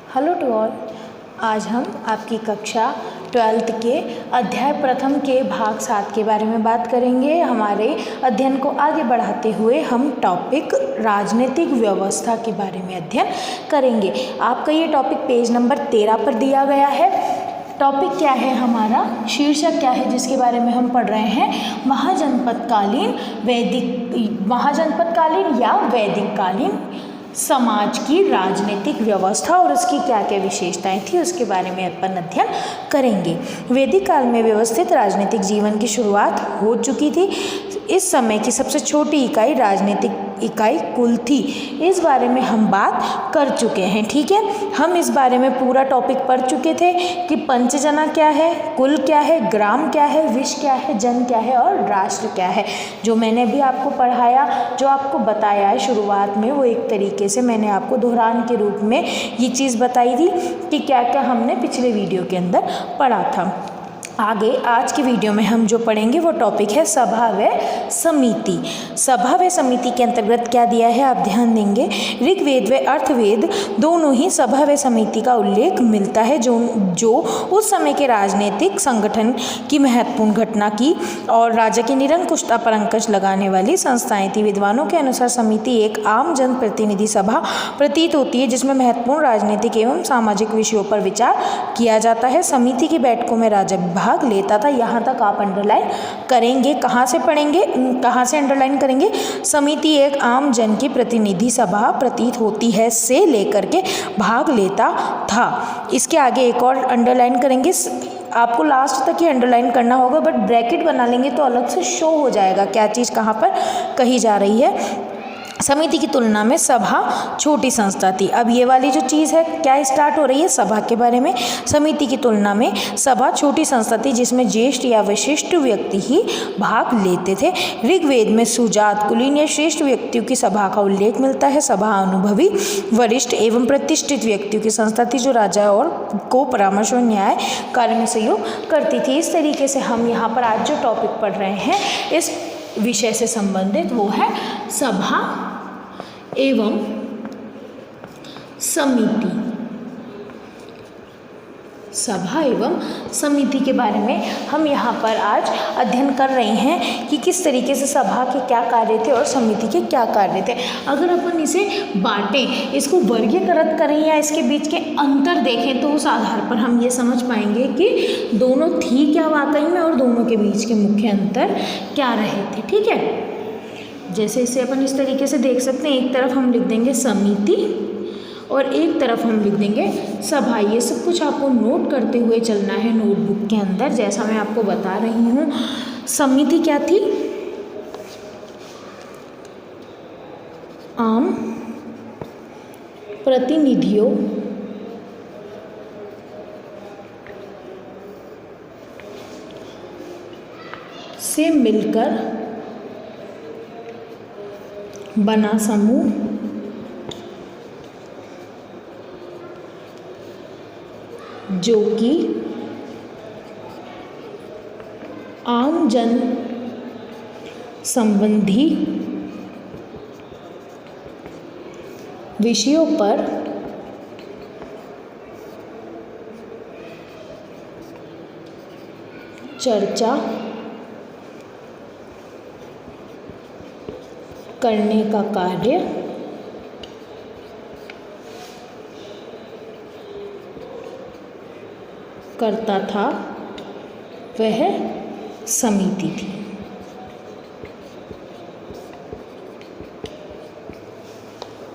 Hello to all. आज हम आपकी कक्षा 12th के अध्याय प्रथम के भाग 7 के बारे में बात करेंगे। हमारे अध्ययन को आगे बढ़ाते हुए हम टॉपिक राजनीतिक व्यवस्था के बारे में अध्ययन करेंगे। आपका ये टॉपिक पेज नंबर 13 पर दिया गया है। टॉपिक क्या है हमारा, शीर्षक क्या है जिसके बारे में हम पढ़ रहे हैं, महाजनपदकालीन या वैदिक कालीन समाज की राजनीतिक व्यवस्था और उसकी क्या क्या विशेषताएं थी उसके बारे में अपन अध्ययन करेंगे। वैदिक काल में व्यवस्थित राजनीतिक जीवन की शुरुआत हो चुकी थी। इस समय की सबसे छोटी इकाई राजनीतिक इकाई कुल थी। इस बारे में हम बात कर चुके हैं, ठीक है। हम इस बारे में पूरा टॉपिक पढ़ चुके थे कि पंचजना क्या है, कुल क्या है, ग्राम क्या है, विश क्या है, जन क्या है और राष्ट्र क्या है। जो मैंने भी आपको पढ़ाया, जो आपको बताया है शुरुआत में, वो एक तरीके से मैंने आपको दोहरान के रूप में ये चीज़ बताई थी कि क्या क्या हमने पिछले वीडियो के अंदर पढ़ा था। आगे आज की वीडियो में हम जो पढ़ेंगे वो टॉपिक है सभा व समिति। सभा व समिति के अंतर्गत क्या दिया है आप ध्यान देंगे। ऋग्वेद व अर्थवेद दोनों ही सभा व समिति का उल्लेख मिलता है जो उस समय के राजनीतिक संगठन की महत्वपूर्ण घटना की और राजा की निरंकुशता पर अंकुश लगाने वाली संस्थाएं थी। विद्वानों के अनुसार समिति एक आम जन प्रतिनिधि सभा प्रतीत होती है जिसमें महत्वपूर्ण राजनीतिक एवं सामाजिक विषयों पर विचार किया जाता है। समिति की बैठकों में राजा भाग लेता था। यहाँ तक आप अंडरलाइन करेंगे। कहाँ से पढ़ेंगे, कहाँ से अंडरलाइन करेंगे। समिति एक आम जन की प्रतिनिधि सभा प्रतीत होती है से लेकर के भाग लेता था। इसके आगे एक और अंडरलाइन करेंगे। आपको लास्ट तक ही अंडरलाइन करना होगा, बट ब्रैकेट बना लेंगे तो अलग से शो हो जाएगा क्या चीज़ कहाँ पर कही जा रही है। समिति की तुलना में सभा छोटी संस्था थी। अब ये वाली जो चीज़ है क्या स्टार्ट हो रही है, सभा के बारे में। समिति की तुलना में सभा छोटी संस्था थी जिसमें ज्येष्ठ या विशिष्ट व्यक्ति ही भाग लेते थे। ऋग्वेद में सुजात, कुलीन या श्रेष्ठ व्यक्तियों की सभा का उल्लेख मिलता है। सभा अनुभवी, वरिष्ठ एवं प्रतिष्ठित व्यक्तियों की संस्था थी जो राजा और को परामर्श और न्याय कार्य में सहयोग करती थी। इस तरीके से हम यहाँ पर आज जो टॉपिक पढ़ रहे हैं इस विषय से संबंधित वो है सभा एवं समिति। सभा एवं समिति के बारे में हम यहाँ पर आज अध्ययन कर रहे हैं कि किस तरीके से सभा के क्या कार्य थे और समिति के क्या कार्य थे। अगर अपन इसे बांटें, इसको वर्गीकृत करें या इसके बीच के अंतर देखें तो उस आधार पर हम ये समझ पाएंगे कि दोनों थी क्या वाकई में और दोनों के बीच के मुख्य अंतर क्या रहे थे, ठीक है। जैसे इसे अपन इस तरीके से देख सकते हैं, एक तरफ हम लिख देंगे समिति और एक तरफ हम लिख देंगे सभा। ये सब कुछ आपको नोट करते हुए चलना है नोटबुक के अंदर। जैसा मैं आपको बता रही हूँ, समिति क्या थी, आम प्रतिनिधियों से मिलकर बना समूह जो कि आम जन संबंधी विषयों पर चर्चा करने का कार्य करता था, वह समिति थी।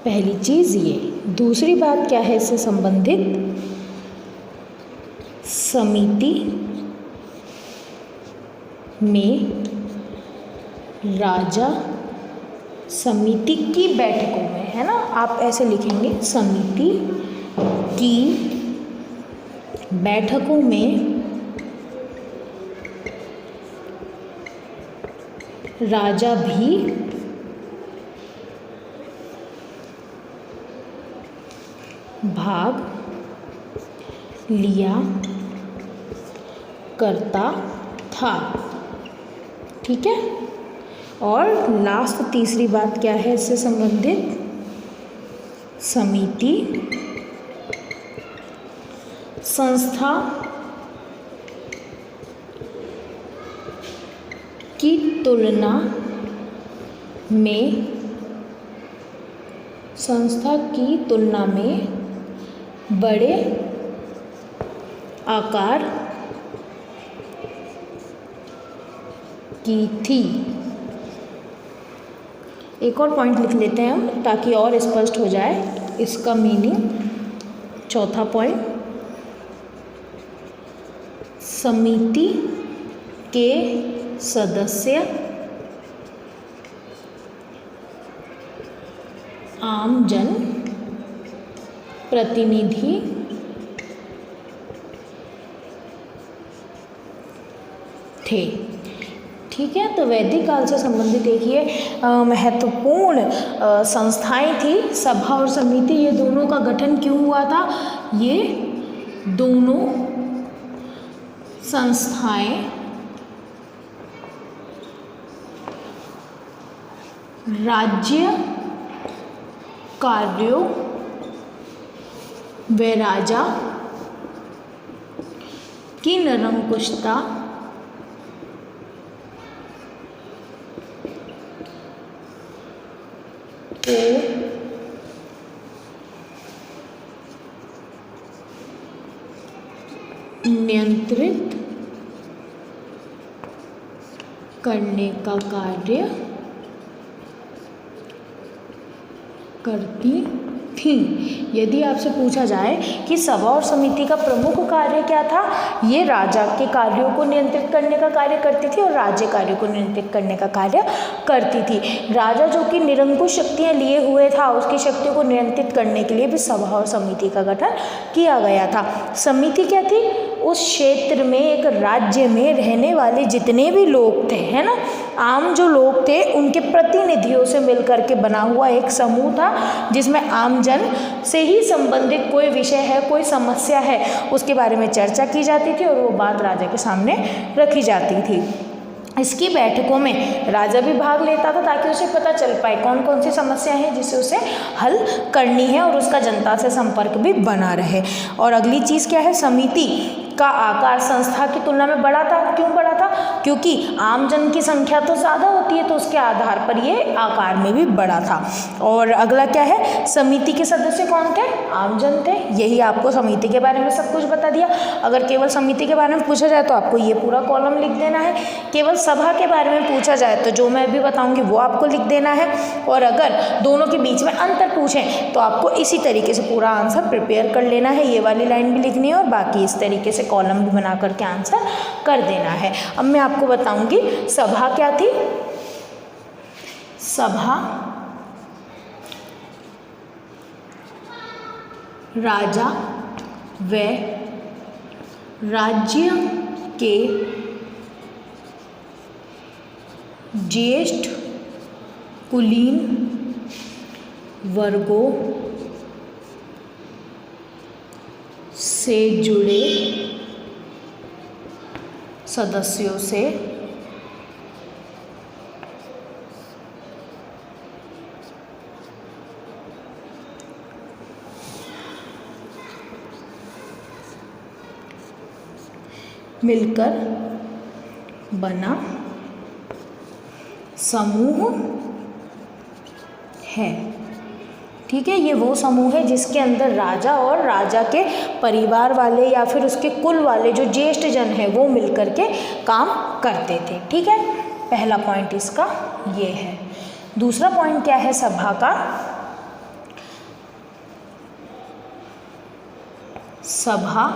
पहली चीज़ ये। दूसरी बात क्या है इससे संबंधित, समिति में राजा समिति की बैठकों में, है ना, आप ऐसे लिखेंगे, समिति की बैठकों में राजा भी भाग लिया करता था, ठीक है। और लास्ट तीसरी बात क्या है इससे संबंधित, समिति संस्था की तुलना में बड़े आकार की थी। एक और पॉइंट लिख लेते हैं हम ताकि और स्पष्ट हो जाए इसका मीनिंग। चौथा पॉइंट, समिति के सदस्य आम जन प्रतिनिधि थे। ठीक है, तो वैदिक काल से संबंधित एक ये महत्वपूर्ण संस्थाएं थी। सभा और समिति, ये दोनों का गठन क्यों हुआ था? ये दोनों संस्थाएं राज्य कार्यों व राजा की निरंकुशता को नियंत्रित करने का कार्य करती थी। यदि आपसे पूछा जाए कि सभा और समिति का प्रमुख कार्य क्या था, ये राजा के कार्यों को नियंत्रित करने का कार्य करती थी और राज्य कार्यों को नियंत्रित करने का कार्य करती थी। राजा जो कि निरंकुश शक्तियां लिए हुए था, उसकी शक्तियों को नियंत्रित करने के लिए भी सभा और समिति का गठन किया गया था। समिति क्या थी? उस क्षेत्र में, एक राज्य में रहने वाले जितने भी लोग थे, है ना, आम जो लोग थे, उनके प्रतिनिधियों से मिलकर के बना हुआ एक समूह था, जिसमें आम जन से ही संबंधित कोई विषय है, कोई समस्या है, उसके बारे में चर्चा की जाती थी और वो बात राजा के सामने रखी जाती थी। इसकी बैठकों में राजा भी भाग लेता था ताकि उसे पता चल पाए कौन कौन सी समस्या है जिसे उसे हल करनी है और उसका जनता से संपर्क भी बना रहे। और अगली चीज़ क्या है? समिति का आकार संस्था की तुलना में बड़ा था। क्यों बड़ा था? क्योंकि आम जन की संख्या तो ज़्यादा होती है, तो उसके आधार पर ये आकार में भी बड़ा था। और अगला क्या है? समिति के सदस्य कौन थे? आम जन थे। यही आपको समिति के बारे में सब कुछ बता दिया। अगर केवल समिति के बारे में पूछा जाए तो आपको ये पूरा कॉलम लिख देना है। केवल सभा के बारे में पूछा जाए तो जो मैं अभी बताऊंगी वो आपको लिख देना है। और अगर दोनों के बीच में अंतर पूछें तो आपको इसी तरीके से पूरा आंसर प्रिपेयर कर लेना है। ये वाली लाइन भी लिखनी है और बाकी इस तरीके से कॉलम भी बना करके आंसर कर देना है। अब मैं आपको बताऊंगी सभा क्या थी। सभा राजा व राज्य के ज्येष्ठ कुलीन वर्गों से जुड़े सदस्यों से मिलकर बना समूह है। ठीक है, ये वो समूह है जिसके अंदर राजा और राजा के परिवार वाले या फिर उसके कुल वाले जो ज्येष्ठ जन है वो मिलकर के काम करते थे। ठीक है, पहला पॉइंट इसका ये है। दूसरा पॉइंट क्या है सभा का? सभा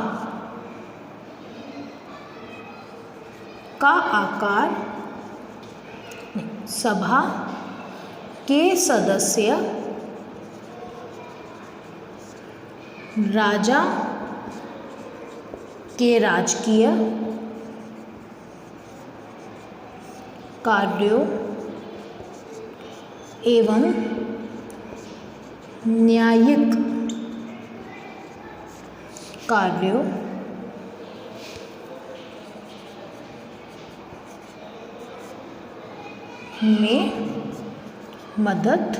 का आकार, सभा के सदस्य राजा के राजकीय कार्यों एवं न्यायिक कार्यों में मदद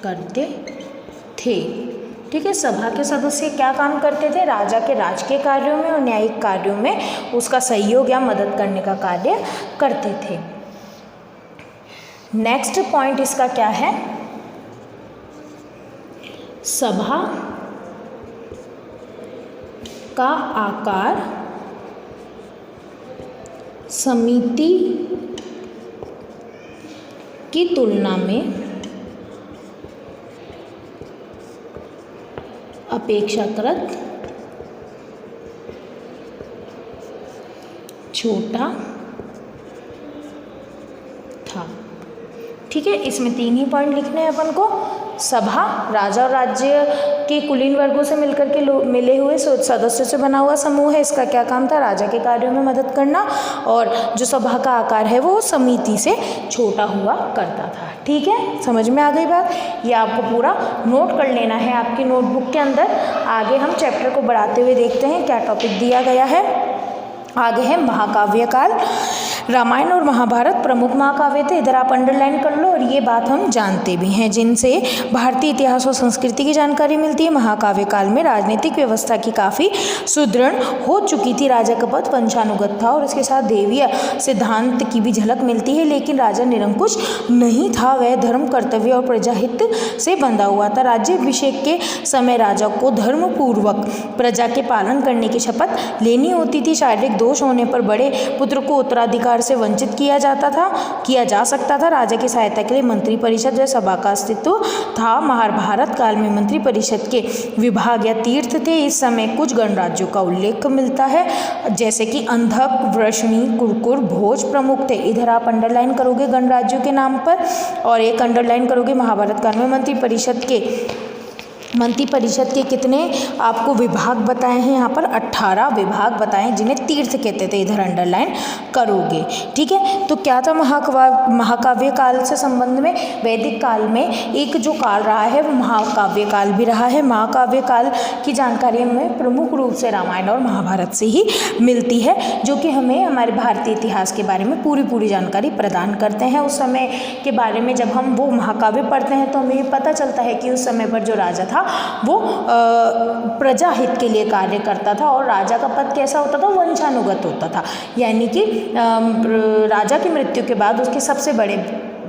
करते थे। ठीक है। सभा के सदस्य क्या काम करते थे? राजा के राजकीय कार्यों में और न्यायिक कार्यों में उसका सहयोग या मदद करने का कार्य करते थे। नेक्स्ट पॉइंट इसका क्या है? सभा का आकार समिति की तुलना में अपेक्षाकृत छोटा था। ठीक है, इसमें 3 ही पॉइंट लिखने हैं अपन को। सभा राजा और राज्य के कुलीन वर्गों से मिलकर के मिले हुए सदस्यों से बना हुआ समूह है। इसका क्या काम था? राजा के कार्यों में मदद करना। और जो सभा का आकार है वो समिति से छोटा हुआ करता था। ठीक है, समझ में आ गई बात? ये आपको पूरा नोट कर लेना है आपकी नोटबुक के अंदर। आगे हम चैप्टर को बढ़ाते हुए देखते हैं क्या टॉपिक दिया गया है। आगे है महाकाव्य काल। रामायण और महाभारत प्रमुख महाकाव्य थे। इधर आप अंडरलाइन कर लो। और ये बात हम जानते भी हैं, जिनसे भारतीय इतिहास और संस्कृति की जानकारी मिलती है। महाकाव्य काल में राजनीतिक व्यवस्था की काफ़ी सुदृढ़ हो चुकी थी। राजा का पद पंचानुगत था और इसके साथ देवीय सिद्धांत की भी झलक मिलती है। लेकिन राजा निरंकुश नहीं था, वह धर्म, कर्तव्य और प्रजाहित से बंधा हुआ था। राज्याभिषेक के समय राजा को धर्मपूर्वक प्रजा के पालन करने की शपथ लेनी होती थी। शारीरिक दोष होने पर बड़े पुत्र को उत्तराधिकार से वंचित किया जा सकता था। राजा की सहायता के लिए मंत्री परिषद व सभा का अस्तित्व था। महाभारत काल में मंत्री परिषद के विभाग या तीर्थ थे। इस समय कुछ गणराज्यों का उल्लेख मिलता है, जैसे कि अंधक, वृष्णि, कुरकुर, भोज प्रमुख थे। इधर आप अंडरलाइन करोगे गणराज्यों के नाम पर, और एक अंडरलाइन करोगे महाभारत काल में मंत्री परिषद के कितने आपको विभाग बताए हैं? यहाँ पर 18 विभाग बताए हैं, जिन्हें तीर्थ कहते थे। इधर अंडरलाइन करोगे। ठीक है, तो क्या था महाकाव्य काल से संबंध में? वैदिक काल में एक जो काल रहा है वो महाकाव्य काल भी रहा है। महाकाव्य काल की जानकारी हमें प्रमुख रूप से रामायण और महाभारत से ही मिलती है, जो कि हमें हमारे भारतीय इतिहास के बारे में पूरी जानकारी प्रदान करते हैं। उस समय के बारे में जब हम वो महाकाव्य पढ़ते हैं तो हमें पता चलता है कि उस समय पर जो राजा था वो प्रजा हित के लिए कार्य करता था। और राजा का पद कैसा होता था? वंशानुगत होता था, यानी कि राजा की मृत्यु के बाद उसके सबसे बड़े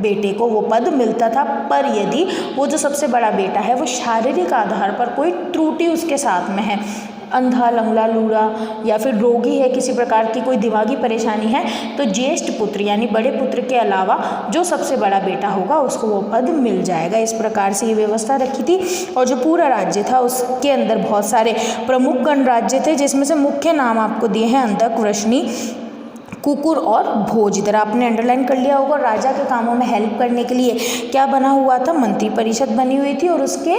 बेटे को वो पद मिलता था। पर यदि वो जो सबसे बड़ा बेटा है वो शारीरिक आधार पर कोई त्रुटि उसके साथ में है, अंधा, लंगड़ा, लूड़ा या फिर रोगी है, किसी प्रकार की कोई दिमागी परेशानी है, तो ज्येष्ठ पुत्र यानी बड़े पुत्र के अलावा जो सबसे बड़ा बेटा होगा उसको वो पद मिल जाएगा। इस प्रकार से ये व्यवस्था रखी थी। और जो पूरा राज्य था उसके अंदर बहुत सारे प्रमुख गणराज्य थे, जिसमें से मुख्य नाम आपको दिए हैं अंधक, वृष्णि, कुकुर और भोज। इधर आपने अंडरलाइन कर लिया होगा। राजा के कामों में हेल्प करने के लिए क्या बना हुआ था? मंत्री परिषद बनी हुई थी और उसके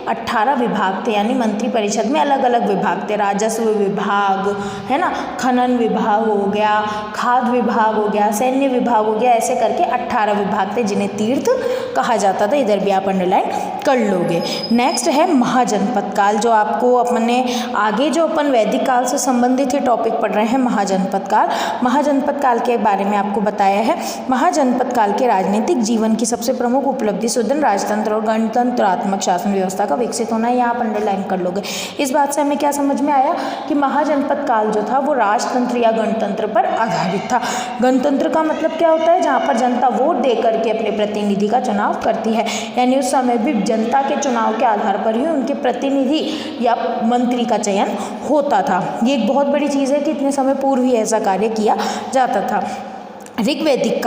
18 विभाग थे, यानी मंत्री परिषद में अलग अलग विभाग थे। राजस्व विभाग है ना, खनन विभाग हो गया, खाद्य विभाग हो गया, सैन्य विभाग हो गया, ऐसे करके 18 विभाग थे जिन्हें तीर्थ कहा जाता था। इधर भी आप अंडरलाइन कर लोगे। नेक्स्ट है महाजनपद काल, जो आपको अपने आगे जो अपन वैदिक काल से संबंधित टॉपिक पढ़ रहे हैं महाजनपद काल। महाजनपद काल के बारे में आपको बताया है। महाजनपद काल के राजनीतिक जीवन की सबसे प्रमुख उपलब्धि सुदृढ़ राजतंत्र और गणतंत्रात्मक शासन व्यवस्था का विकसित होना है। यहाँ आप अंडरलाइन कर लोगे। इस बात से हमें क्या समझ में आया कि महाजनपद काल जो था वो राजतंत्र या गणतंत्र पर आधारित था। गणतंत्र का मतलब क्या होता है? जहाँ पर जनता वोट दे करके अपने प्रतिनिधि का चुनाव करती है, यानी उस समय भी जनता के चुनाव के आधार पर ही उनके प्रतिनिधि या मंत्री का चयन होता था। ये एक बहुत बड़ी चीज़ है कि इतने समय पूर्व ही ऐसा कार्य किया जाता था। ऋग्वैदिक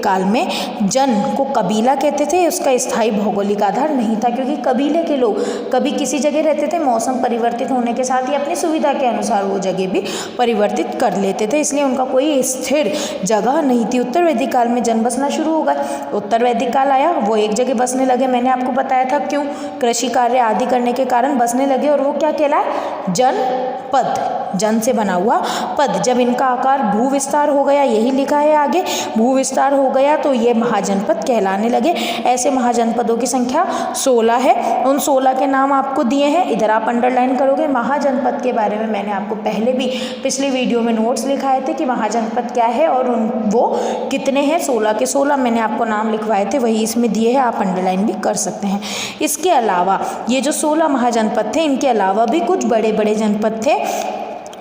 काल में जन को कबीला कहते थे। उसका स्थायी भौगोलिक आधार नहीं था, क्योंकि कबीले के लोग कभी किसी जगह रहते थे, मौसम परिवर्तित होने के साथ ही अपनी सुविधा के अनुसार वो जगह भी परिवर्तित कर लेते थे, इसलिए उनका कोई स्थिर जगह नहीं थी। उत्तर वैदिक काल में जन बसना शुरू हो गए। उत्तर वैदिक काल आया, वो एक जगह बसने लगे। मैंने आपको बताया था क्यों, कृषि कार्य आदि करने के कारण बसने लगे, और वो क्या कहलाए? जनपद, जन से बना हुआ पद। जब इनका आकार भू विस्तार विस्तार हो गया, यही लिखा है आगे, भू विस्तार हो गया तो ये महाजनपद कहलाने लगे। ऐसे महाजनपदों की संख्या 16 है। उन 16 के नाम आपको दिए हैं, इधर आप अंडरलाइन करोगे। महाजनपद के बारे में मैंने आपको पहले भी पिछली वीडियो में नोट्स लिखाए थे कि महाजनपद क्या है और वो कितने हैं। 16 के 16 मैंने आपको नाम लिखवाए थे, वही इसमें दिए हैं, आप अंडरलाइन भी कर सकते हैं। इसके अलावा ये जो 16 महाजनपद थे, इनके अलावा भी कुछ बड़े बड़े जनपद थे,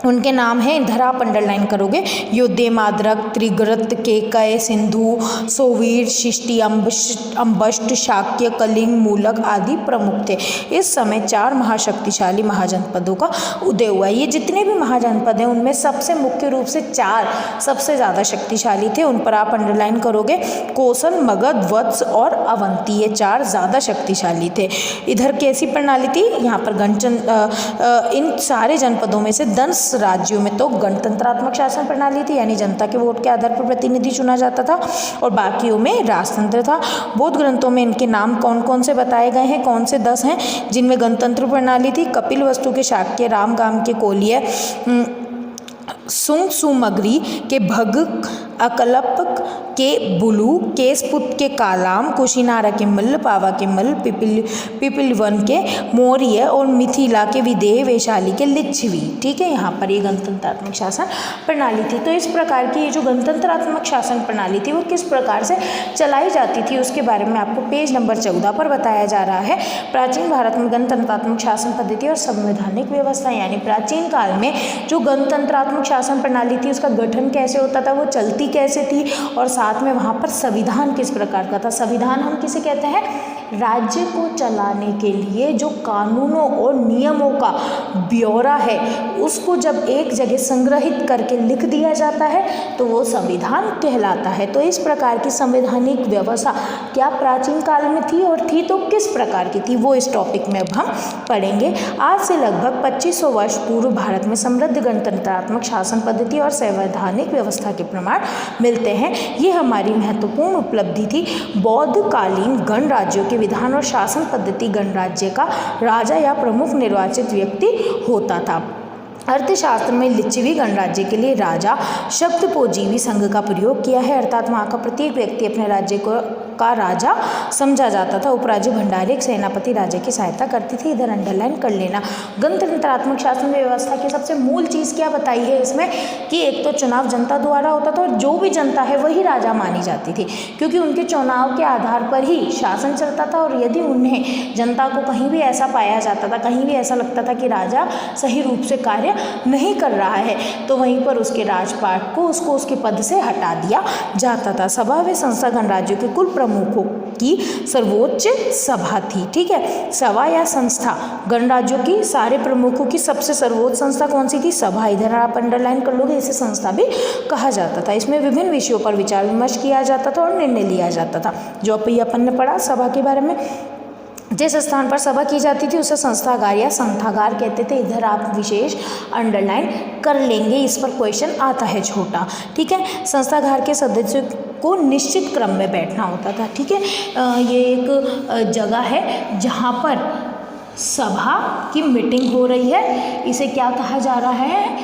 उनके नाम हैं, इधर आप अंडरलाइन करोगे। योद्धे, माद्रक, त्रिगृत, केकय, सिंधु, सोवीर, शिष्टि, अम्बष्ट, शाक्य, कलिंग, मूलक आदि प्रमुख थे। इस समय 4 महाशक्तिशाली महाजनपदों का उदय हुआ। ये जितने भी महाजनपद हैं उनमें सबसे मुख्य रूप से 4 सबसे ज़्यादा शक्तिशाली थे, उन पर आप अंडरलाइन करोगे। कोसल, मगध, वत्स और अवंती, ये 4 ज़्यादा शक्तिशाली थे। इधर कैसी प्रणाली थी, यहाँ पर इन सारे जनपदों में से 10 राज्यों में तो गणतंत्रात्मक शासन प्रणाली थी, यानी जनता के वोट के आधार पर प्रतिनिधि चुना जाता था, और बाकियों में राजतंत्र था। बौद्ध ग्रंथों में इनके नाम कौन कौन से बताए गए हैं, कौन से 10 हैं जिनमें गणतंत्र प्रणाली थी। कपिलवस्तु के शाक्य, रामगाम के कोलीय, सुमगरी के भग, अकलप के बुलू, केसपुत के कालाम, कुशीनारा के मल्ल, पावा के मल्ल, पिपिलवन के मौर्य और मिथिला के विदेह, वैशाली के लिच्छवी। ठीक है, यहाँ पर ये गणतंत्रात्मक शासन प्रणाली थी। तो इस प्रकार की ये जो गणतंत्रात्मक शासन प्रणाली थी वो किस प्रकार से चलाई जाती थी उसके बारे में आपको पेज नंबर 14 पर बताया जा रहा है। प्राचीन भारत में गणतंत्रात्मक शासन पद्धति और संवैधानिक व्यवस्था, यानी प्राचीन काल में जो गणतंत्रात्मक शासन प्रणाली थी उसका गठन कैसे होता था, वो चलती कैसे थी, और साथ में वहाँ पर संविधान किस प्रकार का था। संविधान हम किसे कहते हैं, राज्य को चलाने के लिए जो कानूनों और नियमों का ब्यौरा है उसको जब एक जगह संग्रहित करके लिख दिया जाता है तो वो संविधान कहलाता है। तो इस प्रकार की संवैधानिक व्यवस्था क्या प्राचीन काल में थी, और थी तो किस प्रकार की थी, वो इस टॉपिक में अब हम पढ़ेंगे। आज से लगभग 2500 वर्ष पूर्व भारत में समृद्ध गणतंत्रात्मक शासन पद्धति और संवैधानिक व्यवस्था के प्रमाण मिलते हैं। ये हमारी महत्वपूर्ण उपलब्धि थी। बौद्ध कालीन गणराज्यों के विधान और शासन पद्धति गणराज्य का राजा या प्रमुख निर्वाचित व्यक्ति होता था। अर्थशास्त्र में लिच्छवी गणराज्य के लिए राजा शब्द पोजीवी संघ का प्रयोग किया है, अर्थात वहाँ का प्रत्येक व्यक्ति अपने राज्य का राजा समझा जाता था। उपराज्य भंडारी एक सेनापति राजा की सहायता करती थी, इधर अंडरलाइन कर लेना। गणतंत्रात्मक शासन व्यवस्था की सबसे मूल चीज़ क्या बताई है इसमें कि एक तो चुनाव जनता द्वारा होता था और जो भी जनता है वही राजा मानी जाती थी, क्योंकि उनके चुनाव के आधार पर ही शासन चलता था। और यदि उन्हें जनता को कहीं भी ऐसा पाया जाता था, कहीं भी ऐसा लगता था कि राजा सही रूप से कार्य नहीं कर रहा है, तो वहीं पर उसके राजपाट को उसके पद से हटा दिया जाता था। सभा व संस्था गणराज्यों के कुल प्रमुखों की सर्वोच्च सभा थी। ठीक है, सभा या संस्था गणराज्यों की सारे प्रमुखों की सबसे सर्वोच्च संस्था कौन सी थी, सभा। इधर आप अंडरलाइन कर लोगे, इसे संस्था भी कहा जाता था। इसमें विभिन्न विषयों पर विचार विमर्श किया जाता था और निर्णय लिया जाता था। जो अपन ने पढ़ा सभा के बारे में, जिस स्थान पर सभा की जाती थी उसे संस्थागार या संथागार कहते थे। इधर आप विशेष अंडरलाइन कर लेंगे, इस पर क्वेश्चन आता है छोटा। ठीक है, संस्थागार के सदस्यों को निश्चित क्रम में बैठना होता था। ठीक है, ये एक जगह है जहाँ पर सभा की मीटिंग हो रही है, इसे क्या कहा जा रहा है,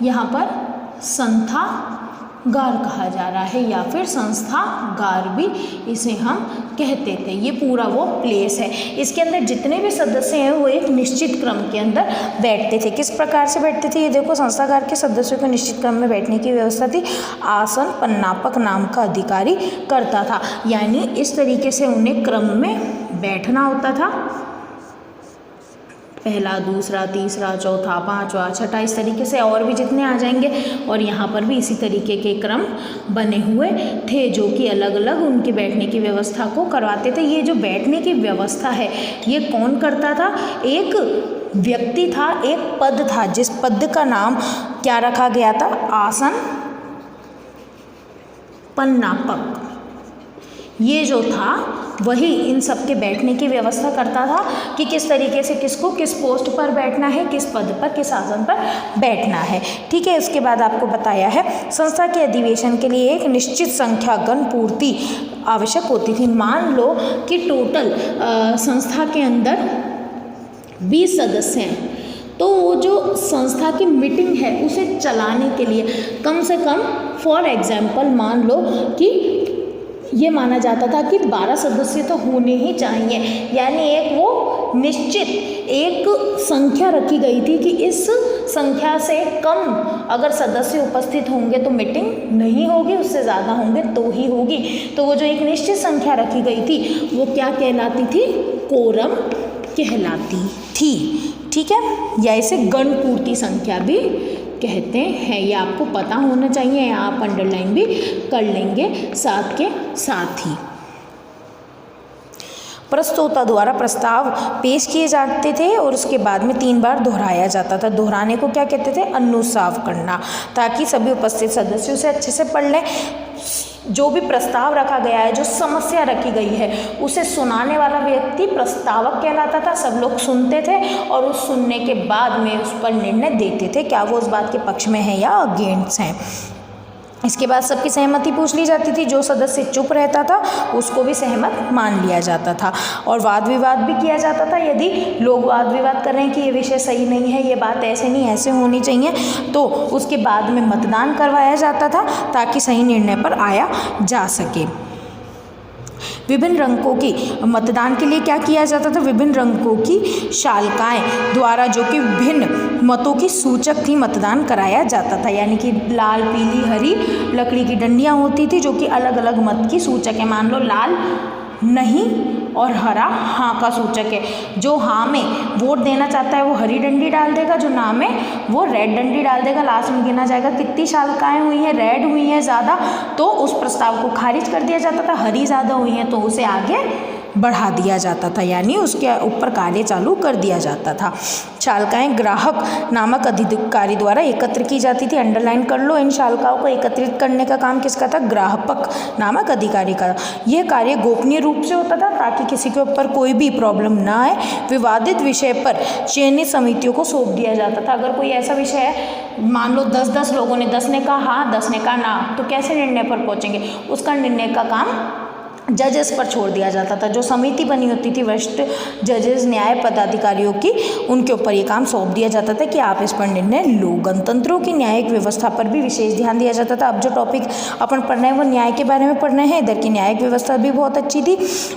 यहाँ पर संथागार कहा जा रहा है या फिर संस्थागार भी इसे हम कहते थे। ये पूरा वो प्लेस है, इसके अंदर जितने भी सदस्य हैं वो एक निश्चित क्रम के अंदर बैठते थे। किस प्रकार से बैठते थे, ये देखो, संस्थागार के सदस्यों को निश्चित क्रम में बैठने की व्यवस्था थी। आसन पन्नापक नाम का अधिकारी करता था, यानी इस तरीके से उन्हें क्रम में बैठना होता था। पहला, दूसरा, तीसरा, चौथा, पांचवा, छठा, इस तरीके से और भी जितने आ जाएंगे। और यहाँ पर भी इसी तरीके के क्रम बने हुए थे जो कि अलग अलग उनके बैठने की व्यवस्था को करवाते थे। ये जो बैठने की व्यवस्था है ये कौन करता था, एक व्यक्ति था, एक पद था, जिस पद का नाम क्या रखा गया था, आसन पन्नापक। ये जो था वही इन सब के बैठने की व्यवस्था करता था कि किस तरीके से किसको किस पोस्ट पर बैठना है, किस पद पर, किस आसन पर बैठना है। ठीक है, इसके बाद आपको बताया है संस्था के अधिवेशन के लिए एक निश्चित संख्या गण पूर्ति आवश्यक होती थी। मान लो कि टोटल संस्था के अंदर 20 सदस्य हैं, तो वो जो संस्था की मीटिंग है उसे चलाने के लिए कम से कम फॉर एग्जाम्पल मान लो कि ये माना जाता था कि 12 सदस्य तो होने ही चाहिए, यानी एक वो निश्चित एक संख्या रखी गई थी कि इस संख्या से कम अगर सदस्य उपस्थित होंगे तो मीटिंग नहीं होगी, उससे ज़्यादा होंगे तो ही होगी। तो वो जो एक निश्चित संख्या रखी गई थी वो क्या कहलाती थी? कोरम कहलाती थी। ठीक है, या इसे गणपूर्ति संख्या भी कहते हैं। ये आपको पता होना चाहिए, यहाँ आप अंडरलाइन भी कर लेंगे साथ के साथ ही। प्रस्तोता द्वारा प्रस्ताव पेश किए जाते थे और उसके बाद में 3 बार दोहराया जाता था। दोहराने को क्या कहते थे? अनुसाव करना, ताकि सभी उपस्थित सदस्य उसे अच्छे से पढ़ लें। जो भी प्रस्ताव रखा गया है, जो समस्या रखी गई है, उसे सुनाने वाला व्यक्ति प्रस्तावक कहलाता था। सब लोग सुनते थे और उस सुनने के बाद में उस पर निर्णय देते थे, क्या वो उस बात के पक्ष में है या अगेंस्ट हैं। इसके बाद सबकी सहमति पूछ ली जाती थी। जो सदस्य चुप रहता था उसको भी सहमत मान लिया जाता था। और वाद विवाद भी किया जाता था। यदि लोग वाद विवाद कर रहे हैं कि ये विषय सही नहीं है, ये बात ऐसे नहीं ऐसे होनी चाहिए, तो उसके बाद में मतदान करवाया जाता था ताकि सही निर्णय पर आया जा सके। विभिन्न रंगों की मतदान के लिए क्या किया जाता था? विभिन्न रंगों की शालकाएं द्वारा, जो कि विभिन्न मतों की सूचक थी, मतदान कराया जाता था। यानी कि लाल, पीली, हरी लकड़ी की डंडियां होती थी जो कि अलग अलग मत की सूचक है। मान लो लाल नहीं और हरा हाँ का सूचक है। जो हाँ में वोट देना चाहता है वो हरी डंडी डाल देगा, जो ना में वो रेड डंडी डाल देगा। लास्ट में गिना जाएगा कितनी शालकाएं हुई हैं, रेड हुई हैं ज़्यादा तो उस प्रस्ताव को खारिज कर दिया जाता था, हरी ज़्यादा हुई हैं तो उसे आगे बढ़ा दिया जाता था, यानी उसके ऊपर कार्य चालू कर दिया जाता था। शालकाएं ग्राहक नामक अधिकारी द्वारा एकत्र की जाती थी। अंडरलाइन कर लो, इन शालकाओं को एकत्रित करने का काम किसका था? ग्राहक नामक अधिकारी का। यह कार्य गोपनीय रूप से होता था ताकि किसी के ऊपर कोई भी प्रॉब्लम ना आए। विवादित विषय पर चयनित समितियों को सौंप दिया जाता था। अगर कोई ऐसा विषय है, मान लो 10 लोगों ने 10 ने कहा हाँ, 10 ने कहा ना, तो कैसे निर्णय पर पहुंचेंगे? उसका निर्णय का काम जजेस पर छोड़ दिया जाता था। जो समिति बनी होती थी वरिष्ठ जजेस, न्याय पदाधिकारियों की, उनके ऊपर ये काम सौंप दिया जाता था कि आप इस पर निर्णय लो। गणतंत्रों की न्यायिक व्यवस्था पर भी विशेष ध्यान दिया जाता था। अब जो टॉपिक अपन पढ़ रहे हैं वो न्याय के बारे में पढ़ रहे हैं। इधर की न्यायिक व्यवस्था भी बहुत अच्छी थी।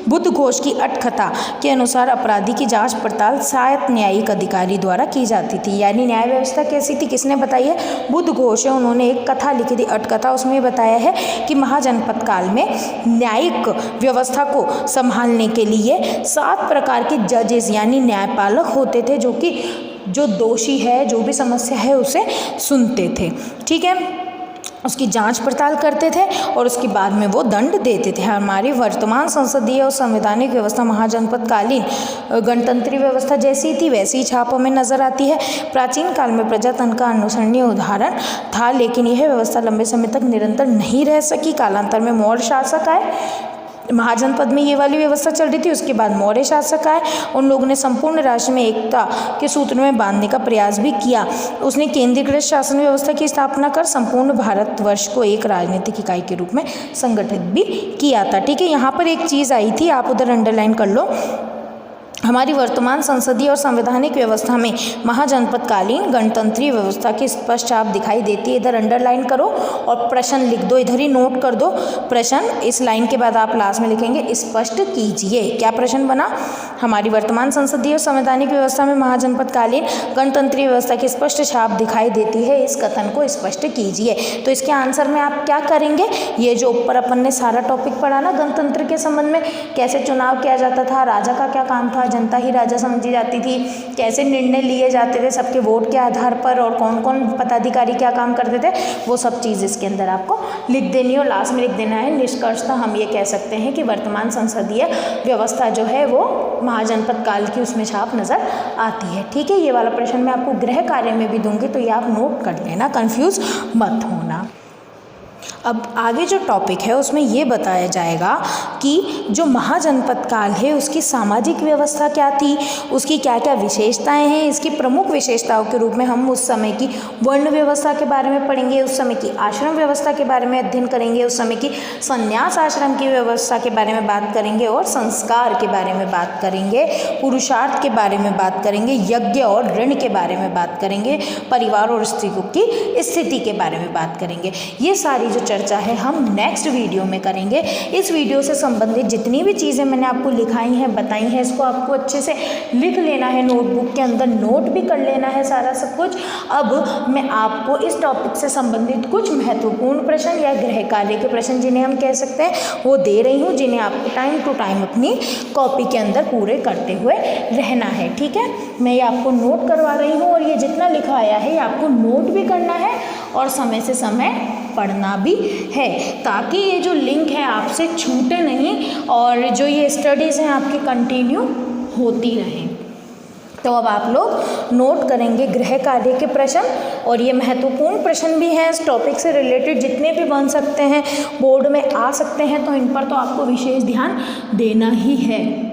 बुद्धघोष की अटकथा के अनुसार अपराधी की जाँच पड़ताल सहायक न्यायिक अधिकारी द्वारा की जाती थी। यानी न्याय व्यवस्था कैसी थी, किसने बताई है? बुद्धघोष है, उन्होंने एक कथा लिखी थी अटकथा। उसमें बताया है कि महाजनपद काल में न्यायिक व्यवस्था को संभालने के लिए 7 प्रकार के जजेस यानी न्यायपालक होते थे, जो कि जो दोषी है, जो भी समस्या है उसे सुनते थे। ठीक है, उसकी जांच पड़ताल करते थे और उसके बाद में वो दंड देते थे। हमारी वर्तमान संसदीय और संवैधानिक व्यवस्था महाजनपद कालीन गणतंत्रीय व्यवस्था जैसी थी वैसी ही छापों में नजर आती है। प्राचीन काल में प्रजातंत्र का अनुसरणीय उदाहरण था, लेकिन यह व्यवस्था लंबे समय तक निरंतर नहीं रह सकी। कालांतर में मौर्य शासक आए, महाजनपद में ये वाली व्यवस्था चल रही थी। उसके बाद मौर्य शासक आए, उन लोगों ने संपूर्ण राष्ट्र में एकता के सूत्र में बांधने का प्रयास भी किया। उसने केंद्रीकृत शासन व्यवस्था की स्थापना कर संपूर्ण भारतवर्ष को एक राजनीतिक इकाई के रूप में संगठित भी किया था। ठीक है, यहाँ पर एक चीज़ आई थी, आप उधर अंडरलाइन कर लो। हमारी वर्तमान संसदीय और संवैधानिक व्यवस्था में महाजनपदकालीन गणतंत्रीय व्यवस्था की स्पष्ट छाप दिखाई देती है। इधर अंडरलाइन करो और प्रश्न लिख दो, इधर ही नोट कर दो प्रश्न। इस लाइन के बाद आप लास्ट में लिखेंगे स्पष्ट कीजिए। क्या प्रश्न बना? हमारी वर्तमान संसदीय और संवैधानिक व्यवस्था में महाजनपदकालीन गणतंत्रीय व्यवस्था की स्पष्ट छाप दिखाई देती है, इस कथन को स्पष्ट कीजिए। तो इसके आंसर में आप क्या करेंगे? ये जो ऊपर अपन ने सारा टॉपिक पढ़ा ना गणतंत्र के संबंध में, कैसे चुनाव किया जाता था, राजा का क्या काम था, जनता ही राजा समझी जाती थी, कैसे निर्णय लिए जाते थे सबके वोट के आधार पर, और कौन कौन पदाधिकारी क्या काम करते थे, वो सब चीज़ इसके अंदर आपको लिख देनी और लास्ट में लिख देना है। निष्कर्षतः हम ये कह सकते हैं कि वर्तमान संसदीय व्यवस्था जो है वो महाजनपद काल की उसमें छाप नज़र आती है। ठीक है, ये वाला प्रश्न मैं आपको गृह कार्य में भी दूंगी, तो ये आप नोट कर लेना, कंफ्यूज मत होना। अब आगे जो टॉपिक है उसमें ये बताया जाएगा कि जो महाजनपद काल है उसकी सामाजिक व्यवस्था क्या थी, उसकी क्या क्या विशेषताएं हैं। इसकी प्रमुख विशेषताओं के रूप में हम उस समय की वर्ण व्यवस्था के बारे में पढ़ेंगे, उस समय की आश्रम व्यवस्था के बारे में अध्ययन करेंगे, उस समय की संन्यास आश्रम की व्यवस्था के बारे में बात करेंगे और संस्कार के बारे में बात करेंगे, पुरुषार्थ के बारे में बात करेंगे, यज्ञ और ऋण के बारे में बात करेंगे, परिवार और स्त्रियों की स्थिति के बारे में बात करेंगे। ये सारी जो चर्चा है हम नेक्स्ट वीडियो में करेंगे। इस वीडियो से संबंधित जितनी भी चीज़ें मैंने आपको लिखाई हैं, बताई हैं, इसको आपको अच्छे से लिख लेना है, नोटबुक के अंदर नोट भी कर लेना है सारा सब कुछ। अब मैं आपको इस टॉपिक से संबंधित कुछ महत्वपूर्ण प्रश्न या गृह कार्य के प्रश्न जिन्हें हम कह सकते हैं वो दे रही हूँ, जिन्हें आपको टाइम टू टाइम अपनी कॉपी के अंदर पूरे करते हुए रहना है। ठीक है, मैं ये आपको नोट करवा रही हूँ और ये जितना लिखा आया है ये आपको नोट भी करना है और समय से समय पढ़ना भी है, ताकि ये जो लिंक है आपसे छूटे नहीं और जो ये स्टडीज़ हैं आपकी कंटिन्यू होती रहें। तो अब आप लोग नोट करेंगे गृह कार्य के प्रश्न, और ये महत्वपूर्ण प्रश्न भी हैं इस टॉपिक से रिलेटेड, जितने भी बन सकते हैं, बोर्ड में आ सकते हैं, तो इन पर तो आपको विशेष ध्यान देना ही है।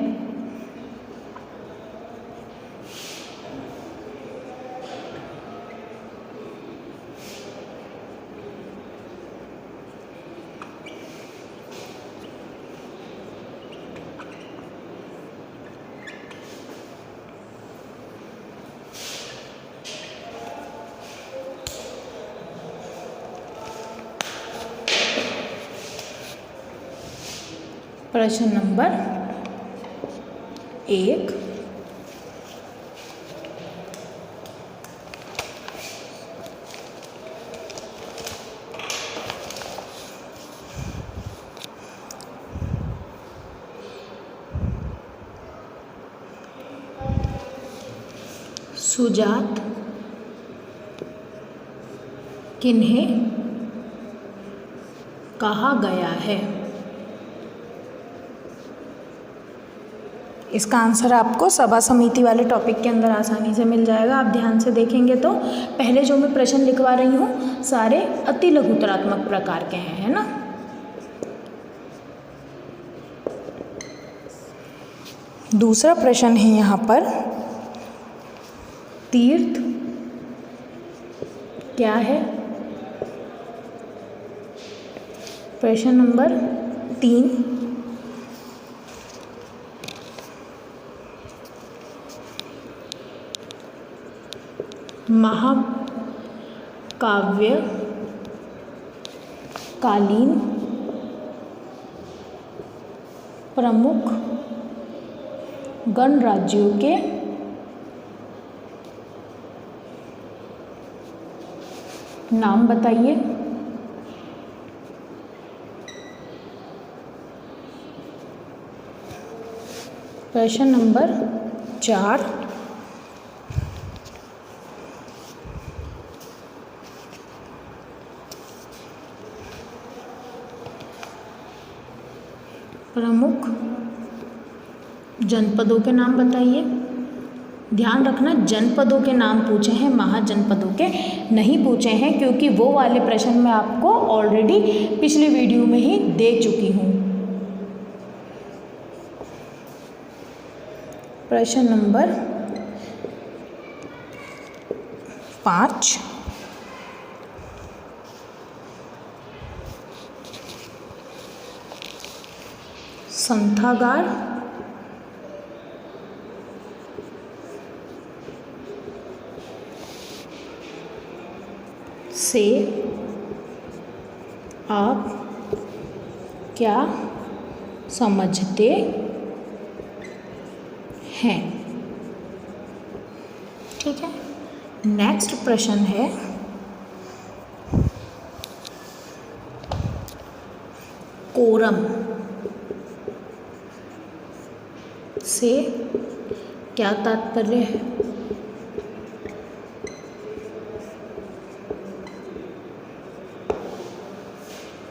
प्रश्न नंबर 1, सुजात किन्हें कहा गया है। इसका आंसर आपको सभा समिति वाले टॉपिक के अंदर आसानी से मिल जाएगा। आप ध्यान से देखेंगे तो पहले जो मैं प्रश्न लिखवा रही हूँ सारे अति लघुतरात्मक प्रकार के हैं, है ना। दूसरा प्रश्न है यहाँ पर, तीर्थ क्या है। प्रश्न नंबर 3, महाकाव्य कालीन प्रमुख गणराज्यों के नाम बताइए। प्रश्न नंबर 4, प्रमुख जनपदों के नाम बताइए। ध्यान रखना जनपदों के नाम पूछे हैं, महाजनपदों के नहीं पूछे हैं, क्योंकि वो वाले प्रश्न मैं आपको ऑलरेडी पिछली वीडियो में ही दे चुकी हूँ। प्रश्न नंबर 5, संथागार से आप क्या समझते हैं। ठीक है, नेक्स्ट प्रश्न है, कोरम से क्या तात्पर्य है।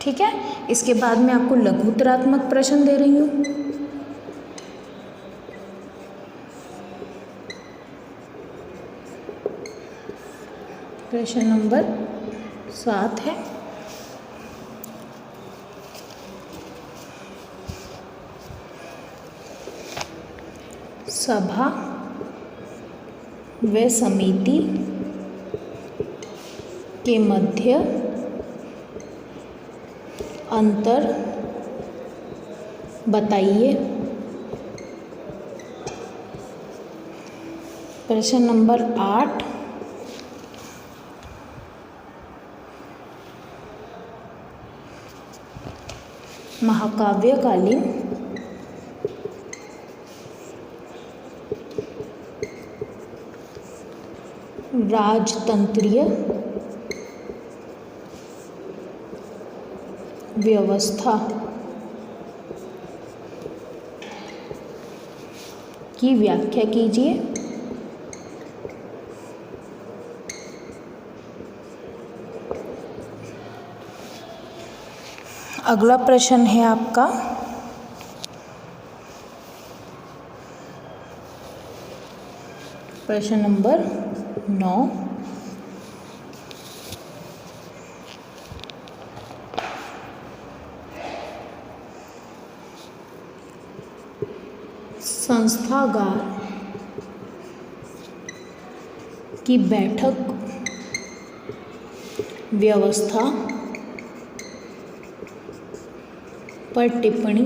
ठीक है, इसके बाद मैं आपको लघुतरात्मक प्रश्न दे रही हूँ। प्रश्न नंबर 7 है, सभा व समिति के मध्य अंतर बताइए। प्रश्न नंबर 8, महाकाव्यकालीन राजतंत्रीय व्यवस्था की व्याख्या कीजिए। अगला प्रश्न है आपका प्रश्न नंबर 9, संस्थागार की बैठक व्यवस्था पर टिप्पणी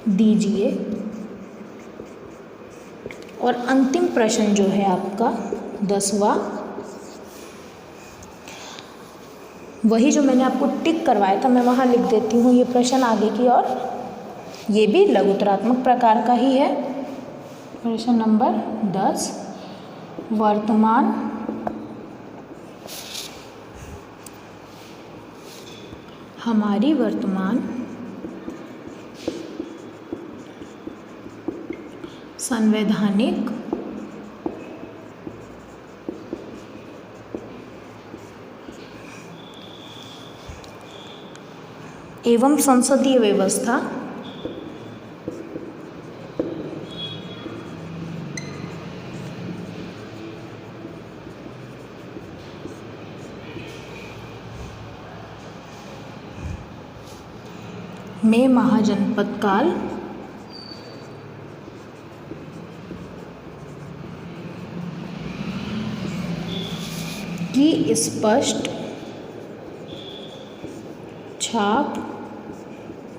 दीजिए। और अंतिम प्रश्न जो है आपका 10वां, वही जो मैंने आपको टिक करवाया था मैं वहाँ लिख देती हूँ ये प्रश्न आगे की ओर। ये भी लघुत्तरात्मक प्रकार का ही है। प्रश्न नंबर 10, हमारी वर्तमान संवैधानिक एवं संसदीय व्यवस्था में महाजनपद काल की स्पष्ट छाप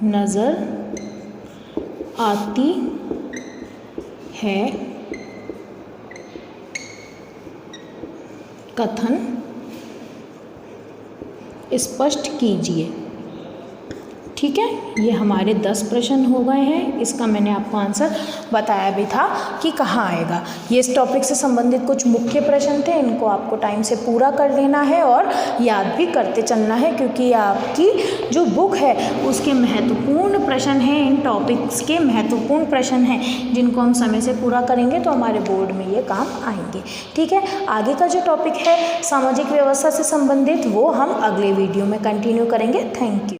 नज़र आती है। कथन स्पष्ट कीजिए। ठीक है, ये हमारे 10 प्रश्न हो गए हैं। इसका मैंने आपको आंसर बताया भी था कि कहाँ आएगा। ये इस टॉपिक से संबंधित कुछ मुख्य प्रश्न थे, इनको आपको टाइम से पूरा कर लेना है और याद भी करते चलना है, क्योंकि आपकी जो बुक है उसके महत्वपूर्ण प्रश्न हैं, इन टॉपिक्स के महत्वपूर्ण प्रश्न हैं जिनको हम समय से पूरा करेंगे तो हमारे बोर्ड में ये काम आएंगे। ठीक है, आगे का जो टॉपिक है सामाजिक व्यवस्था से संबंधित वो हम अगले वीडियो में कंटिन्यू करेंगे। Thank you.